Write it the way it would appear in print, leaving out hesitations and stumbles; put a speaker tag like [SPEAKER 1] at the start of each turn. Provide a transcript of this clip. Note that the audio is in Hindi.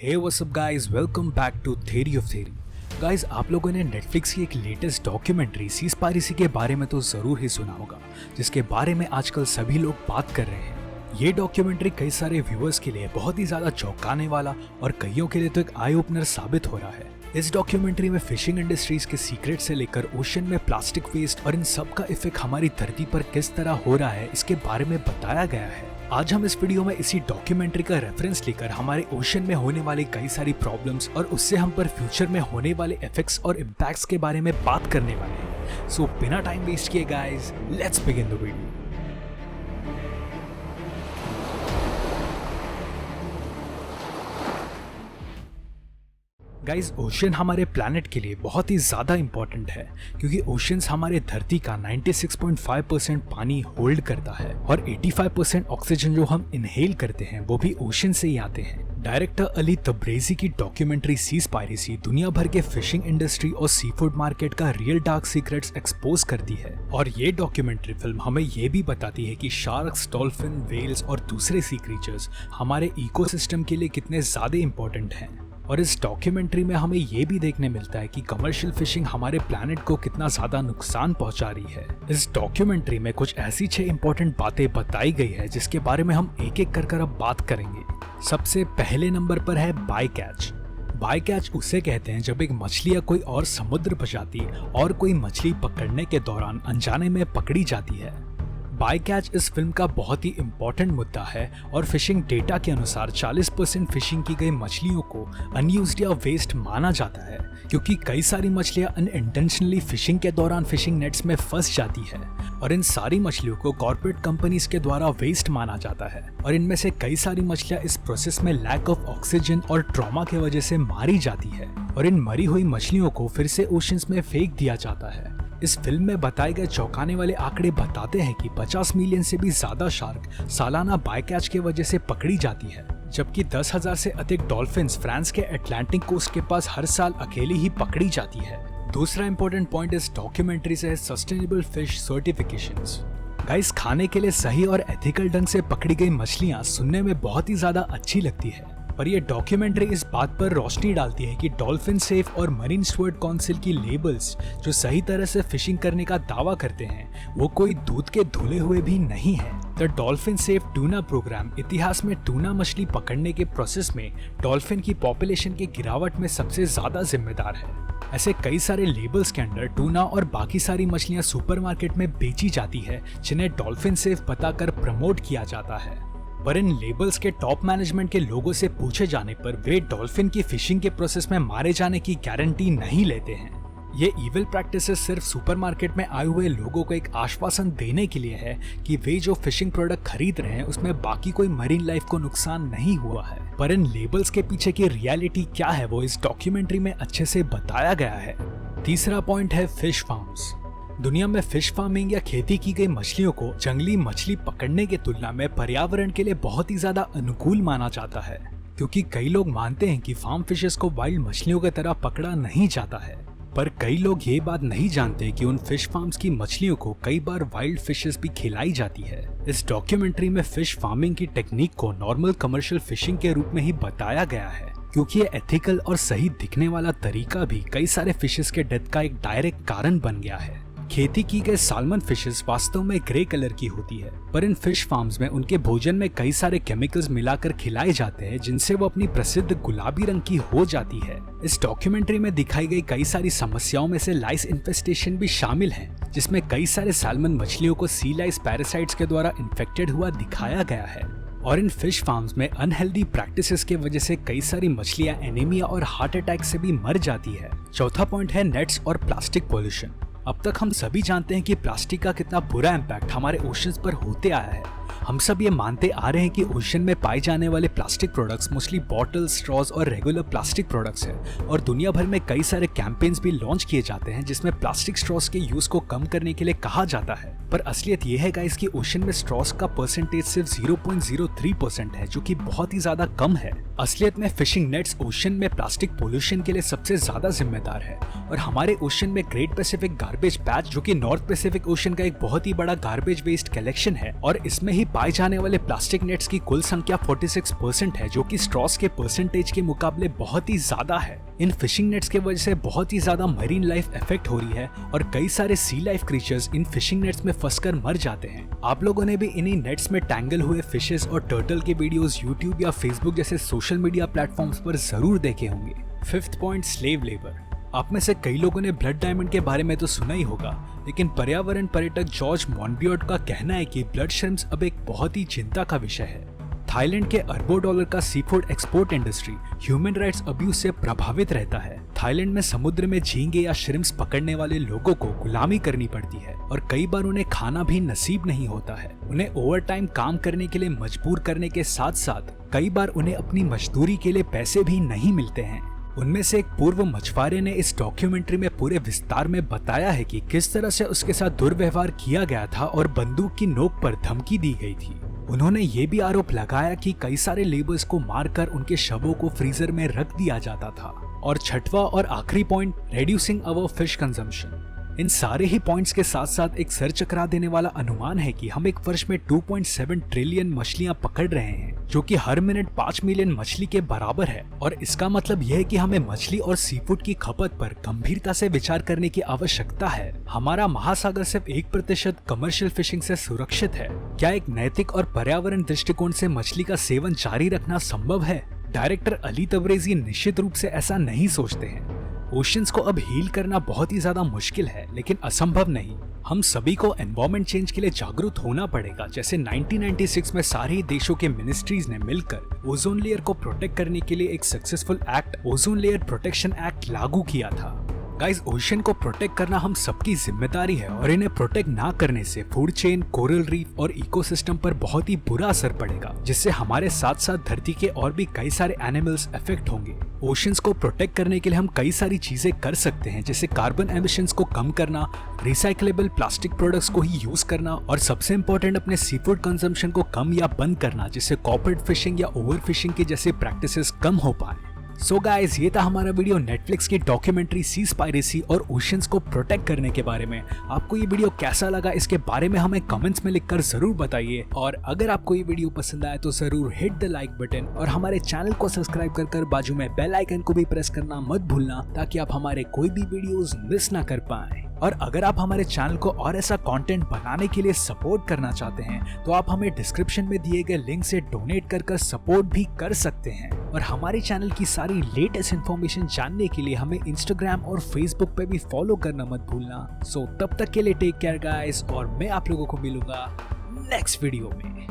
[SPEAKER 1] Hey what's up guys, welcome back to theory of theory. Guys, आप लोगों ने नेटफ्लिक्स की एक लेटेस्ट डॉक्यूमेंट्री सीज पायरेसी के बारे में तो जरूर ही सुना होगा, जिसके बारे में आजकल सभी लोग बात कर रहे हैं। ये डॉक्यूमेंट्री कई सारे व्यूअर्स के लिए बहुत ही ज्यादा चौंकाने वाला और कईयों के लिए तो एक आई ओपनर साबित हो रहा है। इस डॉक्यूमेंट्री में फिशिंग इंडस्ट्रीज के सीक्रेट से लेकर ओशन में प्लास्टिक वेस्ट और इन सब का इफेक्ट हमारी धरती पर किस तरह हो रहा है, इसके बारे में बताया गया है। आज हम इस वीडियो में इसी डॉक्यूमेंट्री का रेफरेंस लेकर हमारे ओशन में होने वाली कई सारी प्रॉब्लम्स और उससे हम पर फ्यूचर में होने वाले इफेक्ट्स और इम्पैक्ट्स के बारे में बात करने वाले हैं। सो बिना टाइम वेस्ट किए guys, let's begin the video. Guys, ocean हमारे प्लैनेट के लिए बहुत ही ज्यादा इंपॉर्टेंट है, क्योंकि ओशंस हमारे धरती का 96.5% पानी होल्ड करता है और 85% ऑक्सीजन जो हम इनहेल करते हैं वो भी ओशन से ही आते हैं। डायरेक्टर अली तब्रेजी की डॉक्यूमेंट्री सीज पायरेसी दुनिया भर के फिशिंग इंडस्ट्री और सी फूड मार्केट का रियल डार्क सीक्रेट्स एक्सपोज करती है। और ये डॉक्यूमेंट्री फिल्म हमें ये भी बताती है कि शार्क्स, डॉल्फिन, वेल्स और दूसरे सी क्रीचर्स हमारे इकोसिस्टम के लिए कितने ज्यादा इंपॉर्टेंट हैं। और इस डॉक्यूमेंट्री में हमें ये भी देखने मिलता है कि कमर्शियल फिशिंग हमारे प्लैनेट को कितना ज्यादा नुकसान पहुंचा रही है। इस डॉक्यूमेंट्री में कुछ ऐसी 6 इंपॉर्टेंट बातें बताई गई है जिसके बारे में हम एक एक कर अब बात करेंगे। सबसे पहले नंबर पर है बाय कैच। बाय कैच उसे कहते हैं जब एक मछली या कोई और समुद्र प्रजाति और कोई मछली पकड़ने के दौरान अनजाने में पकड़ी जाती है। बाय कैच इस फिल्म का बहुत ही इम्पोर्टेंट मुद्दा है और फिशिंग डेटा के अनुसार 40% फिशिंग की गई मछलियों को अनयूज्ड या वेस्ट माना जाता है, क्योंकि कई सारी मछलियां अनइंटेंशनली फिशिंग के दौरान फिशिंग नेट्स में फंस जाती है और इन सारी मछलियों को कॉर्पोरेट कंपनीज के द्वारा वेस्ट माना जाता है। और इनमें से कई सारी मछलियां इस प्रोसेस में लैक ऑफ ऑक्सीजन और ट्रॉमा की वजह से मारी जाती है और इन मरी हुई मछलियों को फिर से ओशंस में फेंक दिया जाता है। इस फिल्म में बताए गए चौंकाने वाले आंकड़े बताते हैं कि 50 मिलियन से भी ज्यादा शार्क सालाना बाय कैच के वजह से पकड़ी जाती है, जबकि 10,000 से अधिक डॉल्फिन्स फ्रांस के अटलांटिक कोस्ट के पास हर साल अकेली ही पकड़ी जाती है। दूसरा इंपॉर्टेंट पॉइंट इस डॉक्यूमेंट्री से है सस्टेनेबल फिश सर्टिफिकेशंस। गाइस, खाने के लिए सही और एथिकल ढंग से पकड़ी गई मछलियां सुनने में बहुत ही ज्यादा अच्छी लगती है, पर यह डॉक्यूमेंट्री इस बात पर रोशनी डालती है कि डॉल्फिन सेफ और मरीन स्टुअर्ड काउंसिल की लेबल्स जो सही तरह से फिशिंग करने का दावा करते हैं वो कोई दूध के धुले हुए भी नहीं है। The dolphin safe tuna program इतिहास में टूना मछली पकड़ने के प्रोसेस में डॉल्फिन की पॉपुलेशन की गिरावट में सबसे ज्यादा जिम्मेदार है। ऐसे कई सारे लेबल्स के अंडर टूना और बाकी सारी मछलियां सुपरमार्केट में बेची जाती है, जिन्हें डॉल्फिन सेफ बताकर प्रमोट किया जाता है। पर इन लेबल्स के टॉप मैनेजमेंट के लोगों से पूछे जाने पर वे डॉल्फिन की फिशिंग के प्रोसेस में मारे जाने की गारंटी नहीं लेते हैं। ये इविल प्रैक्टिसेस सिर्फ सुपरमार्केट में आए हुए लोगों को एक आश्वासन देने के लिए है कि वे जो फिशिंग प्रोडक्ट खरीद रहे हैं उसमें बाकी कोई मरीन लाइफ को नुकसान नहीं हुआ है। पर इन लेबल्स के पीछे की रियलिटी क्या है वो इस डॉक्यूमेंट्री में अच्छे से बताया गया है। तीसरा पॉइंट है फिश फार्म्स। दुनिया में फिश फार्मिंग या खेती की गई मछलियों को जंगली मछली पकड़ने की तुलना में पर्यावरण के लिए बहुत ही ज्यादा अनुकूल माना जाता है, क्योंकि कई लोग मानते हैं कि फार्म फिशेस को वाइल्ड मछलियों की तरह पकड़ा नहीं जाता है। पर कई लोग ये बात नहीं जानते कि उन फिश फार्म्स की मछलियों को कई बार वाइल्ड फिशेस भी खिलाई जाती है। इस डॉक्यूमेंट्री में फिश फार्मिंग की टेक्निक को नॉर्मल कमर्शियल फिशिंग के रूप में ही बताया गया है, क्योंकि ये एथिकल और सही दिखने वाला तरीका भी कई सारे फिशेस के डेथ का एक डायरेक्ट कारण बन गया है। खेती की गई साल्मन फिशेस वास्तव में ग्रे कलर की होती है, पर इन फिश फार्म्स में उनके भोजन में कई सारे केमिकल्स मिलाकर खिलाए जाते हैं, जिनसे वो अपनी प्रसिद्ध गुलाबी रंग की हो जाती है। इस डॉक्यूमेंट्री में दिखाई गई कई सारी समस्याओं में से लाइस इन्फेस्टेशन भी शामिल है, जिसमें कई सारे साल्मन मछलियों को सी लाइस पैरासाइट्स के द्वारा इन्फेक्टेड हुआ दिखाया गया है। और इन फिश फार्म्स में अनहेल्दी प्रैक्टिसेस की वजह से कई सारी मछलियां एनीमिया और हार्ट अटैक से भी मर जाती है। चौथा पॉइंट है नेट्स और प्लास्टिक पॉल्यूशन। अब तक हम सभी जानते हैं कि प्लास्टिक का कितना बुरा इम्पैक्ट हमारे ओशंस पर होते आया है। हम सब ये मानते आ रहे हैं कि ओशन में पाए जाने वाले plastic products mostly bottle, straws और रेगुलर प्लास्टिक प्रोडक्ट्स हैं, और दुनिया भर में कई सारे कैंपेन्स भी लॉन्च किए जाते हैं जिसमें प्लास्टिक स्ट्रॉज के यूज को कम करने के लिए कहा जाता है। पर असलियत ये है गाइस कि ओशन में स्ट्रॉज का परसेंटेज सिर्फ 0.03% है, जो कि बहुत ही ज्यादा कम है। असलियत में फिशिंग नेट्स ओशन में प्लास्टिक पोल्यूशन के लिए सबसे ज्यादा जिम्मेदार है, और हमारे ओशन में ग्रेट पैसिफिक गार्बेज पैच, जो कि नॉर्थ पैसिफिक ओशन का एक बहुत ही बड़ा गार्बेज वेस्ट कलेक्शन है, और इसमें ही अभी पाए जाने वाले प्लास्टिक नेट्स की कुल संख्या 46% है, जो कि स्ट्रॉस के परसेंटेज के मुकाबले बहुत ही ज्यादा है। इन फिशिंग नेट्स के वजह से बहुत ही ज्यादा मरीन लाइफ इफेक्ट हो रही है और कई सारे sea life creatures in fishing nets में फंसकर मर जाते हैं। आप लोगों ने भी इन्हीं नेट्स में टैंगल हुए फिशेस और टर्टल के वीडियोस यूट्यूब या फेसबुक जैसे सोशल मीडिया प्लेटफॉर्म्स पर जरूर देखे होंगे। 5th point, slave labour. आप में से कई लोगों ने ब्लड डायमंड के बारे में तो सुना ही होगा, लेकिन पर्यावरण पर्यटक जॉर्ज मॉन्बियोट का कहना है कि ब्लड श्रिम्प्स अब एक बहुत ही चिंता का विषय है। थाईलैंड के अरबों डॉलर का seafood export industry human rights abuse से प्रभावित रहता है। थाईलैंड में समुद्र में झींगे या श्रिम्प्स पकड़ने वाले लोगों को गुलामी करनी पड़ती है और कई बार उन्हें खाना भी नसीब नहीं होता है। उन्हें ओवर टाइम काम करने के लिए मजबूर करने के साथ साथ कई बार उन्हें अपनी मजदूरी के लिए पैसे भी नहीं मिलते हैं। उनमें से एक पूर्व मछुआरे ने इस डॉक्यूमेंट्री में पूरे विस्तार में बताया है कि किस तरह से उसके साथ दुर्व्यवहार किया गया था और बंदूक की नोक पर धमकी दी गई थी। उन्होंने ये भी आरोप लगाया कि कई सारे लेबर्स को मारकर उनके शवों को फ्रीजर में रख दिया जाता था। और छठवां और आखिरी पॉइंट, रेड्यूसिंग अवर फिश कंजम्पशन। इन सारे ही पॉइंट्स के साथ साथ एक सर चकरा देने वाला अनुमान है कि हम एक वर्ष में 2.7 ट्रिलियन मछलियां पकड़ रहे हैं, जो कि हर मिनट 5 मिलियन मछली के बराबर है। और इसका मतलब यह है कि हमें मछली और सीफूड की खपत पर गंभीरता से विचार करने की आवश्यकता है। हमारा महासागर सिर्फ 1% कमर्शियल फिशिंग से सुरक्षित है। क्या एक नैतिक और पर्यावरण दृष्टिकोण से मछली का सेवन जारी रखना संभव है? डायरेक्टर अली तबरेज़ी निश्चित रूप से ऐसा नहीं सोचते हैं। ओशंस को अब हील करना बहुत ही ज्यादा मुश्किल है, लेकिन असंभव नहीं। हम सभी को एनवायरमेंट चेंज के लिए जागरूक होना पड़ेगा। जैसे 1996 में सारे देशों के मिनिस्ट्रीज ने मिलकर ओजोन लेयर को प्रोटेक्ट करने के लिए एक successful act, ozone layer protection act लागू किया था। गाइस, ओशन को प्रोटेक्ट करना हम सबकी जिम्मेदारी है और इन्हें प्रोटेक्ट ना करने से फूड चेन, कोरल रीफ और इकोसिस्टम पर बहुत ही बुरा असर पड़ेगा, जिससे हमारे साथ साथ धरती के और भी कई सारे एनिमल्स अफेक्ट होंगे। ओशंस को प्रोटेक्ट करने के लिए हम कई सारी चीजें कर सकते हैं, जैसे कार्बन एमिशंस को कम करना, रिसाइक्लेबल प्लास्टिक प्रोडक्ट्स को ही यूज करना और सबसे इम्पोर्टेंट अपने सी फूड कंजम्पशन को कम या बंद करना, जिससे कॉर्पोरेट फिशिंग या ओवर फिशिंग के जैसे प्रैक्टिसेस कम हो पाए। सो गाइस, ये था हमारा वीडियो नेटफ्लिक्स की डॉक्यूमेंट्री सीस्पायरेसी और ओशंस को प्रोटेक्ट करने के बारे में। आपको ये वीडियो कैसा लगा, इसके बारे में हमें कमेंट्स में लिखकर जरूर बताइए। और अगर आपको ये वीडियो पसंद आया तो जरूर हिट द लाइक बटन और हमारे चैनल को सब्सक्राइब कर बाजू में बेल आइकन को भी प्रेस करना मत भूलना, ताकि आप हमारे कोई भी वीडियोस मिस ना कर पाएं। और अगर आप हमारे चैनल को और ऐसा कंटेंट बनाने के लिए सपोर्ट करना चाहते हैं तो आप हमें डिस्क्रिप्शन में दिए गए लिंक से डोनेट कर सपोर्ट भी कर सकते हैं। और हमारे चैनल की सारी लेटेस्ट इन्फॉर्मेशन जानने के लिए हमें इंस्टाग्राम और फेसबुक पे भी फॉलो करना मत भूलना। सो तब तक के लिए टेक केयर गाइस, और मैं आप लोगों को मिलूंगा नेक्स्ट वीडियो में।